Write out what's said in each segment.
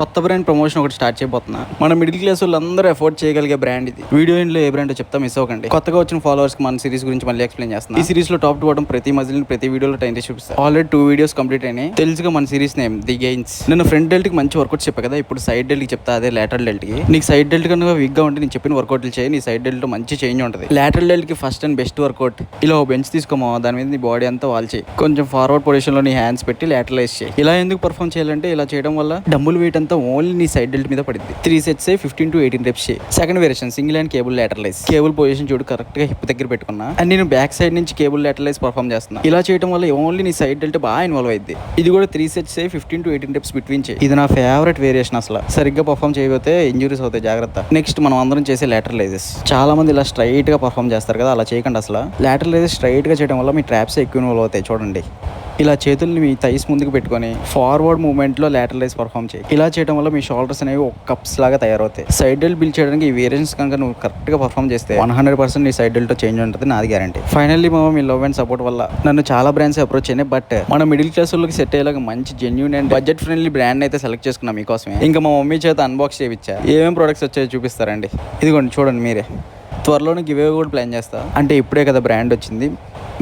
కొత్త brand promotion ఒకటి start చేయబోతున్నా. మన మిడిల్ క్లాస్ వాళ్ళందరూ అఫోర్డ్ చేయగలిగే బ్రాండ్ ఇది. వీడియో ఇంట్లో ఏ బ్రాండ్ చెప్తా మిస్ అవ్వకండి. కొత్తగా వచ్చిన ఫాలోవర్స్ కి మన సిరీస్ గురించి మళ్ళీ ఎక్స్ప్లెయిన్ చేస్తాను. ఈ సిరీస్ లో టాప్ టు బాటం ప్రతి మజిల్ ప్రతి వీడియోలో టైం చూపిస్తాను. ఆల్రెడీ 2 వీడియోస్ కంప్లీట్ అయినాయి. తెలుసుగా మన సిరీస్ నేమ్ ది గెయిన్స్. నేను ఫ్రంట్ డెల్ట్ కి మంచి వర్కౌట్ చెప్పా కదా, ఇప్పుడు సైడ్ డెల్ట్ కి చెప్తా. అదే లాటరల్ డెల్ట్ కి. నీకు సైడ్ డెల్ట్ కన్నా వీక్ గా ఉంటే నేను చెప్పిన వర్కౌట్లు చేయి. నీ సైడ్ డెల్ట్ లో మంచి చేంజ్ ఉంటుంది. లాటరల్ డెల్ట్ కి ఫస్ట్ అండ్ బెస్ట్ వర్కౌట్. ఇలా బెంచ్ తీసుకోమా, దాని మీద నీ బాడీ అంతా వాల్ చేయి. కొంచెం ఫార్వర్డ్ పొజిషన్ లో నీ హ్యాండ్స్ పెట్టి లాటరలైజ్ చేయి. ఇలా ఎందుకు పర్ఫామ్ చేయాలంటే, ఇలా చేయడం వల్ల డంబుల్ వెయిట్ అంతా ఓన్లీ నీ సైడ్ డెల్ట్ మీద పడింది. 3 sets 15 to 18 reps. Second variation single and cable lateral raise. Cable position చూడు కరెక్ట్ గా హిప్ దగ్గర పెట్టుకున్నా. అండ్ నేను బ్యాక్ సైడ్ నుంచి కేబుల్ లాటరలైజ్ పర్ఫామ్ చేస్తున్నా. ఇలా చేయడం వల్ల ఓన్లీ నీ సైడ్ డెల్ట్ బాగా ఇన్వాల్వ్ అయింది. ఇది కూడా 3 sets 15 to 18 reps బిట్వీన్ చేయి. ఇది నా ఫేవరెట్ వేరియేషన్. అసలు సరిగ్గా పర్ఫామ్ చేయకపోతే ఇంజురీస్ అవుతాయి, జాగ్రత్త. నెక్స్ట్ మనం అందరం చేసే లాటరలైజెస్. చాలా మంది ఇలా స్ట్రైట్ గా పర్ఫామ్ చేస్తారు కదా, అలా చేయకండి. అసలు లాటరలైజెస్ స్ట్రైట్ గా చేయడం వల్ల మీ ట్రాప్స్ ఎక్కువ ఇన్వాల్వ్ అవుతాయి. చూడండి, ఇలా చేతుల్ని మీ థైస్ ముందుకు పెట్టుకొని ఫార్వర్డ్ మూవ్మెంట్ లో లాటరలైజ్ పర్ఫామ్ చేయి. ఇలా చేయడం వల్ల మీ షోల్డర్స్ అనేవి ఒక కప్స్ లాగా తయారవుతాయి. సైడ్ డెల్ట్ బిల్డ్ చేయడానికి ఈ వేరియేషన్స్ కనుక నువ్వు కరెక్ట్ గా పర్ఫామ్ చేస్తే 100% నీ సైడ్ డెల్ట్ చేంజ్ ఉంటుంది, నాది guarantee. Finally me love and support వల్ల నన్ను చాలా బ్రాండ్స్ అప్రోచ్ అయినాయి. బట్ మన మిడిల్ క్లాస్ వాళ్ళకి సెట్ అయ్యేలాగా మంచి genuine and budget friendly brand అయితే సెలెక్ట్ చేసుకున్నాం మీకోసమే. ఇంకా మా మమ్మీ చేత అన్బాక్స్ చేయించా. ఏమేం ప్రొడక్ట్స్ వచ్చాయో చూపిస్తారండి. ఇదిగోండి చూడండి మీరే. త్వరలోనే గివ్ అవే కూడా ప్లాన్ చేస్తా. అంటే ఇప్పుడే కదా బ్రాండ్ వచ్చింది,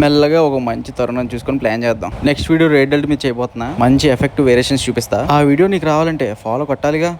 మెల్లగా ఒక మంచి తరుణం చూసుకొని ప్లాన్ చేద్దాం. నెక్స్ట్ వీడియో రేట్ డెల్ట్ మీద చేయబోతున్నా. మంచి ఎఫెక్టివ్ వేరియేషన్స్ చూపిస్తా. ఆ వీడియో నీకు రావాలంటే ఫాలో కొట్టాలిగా.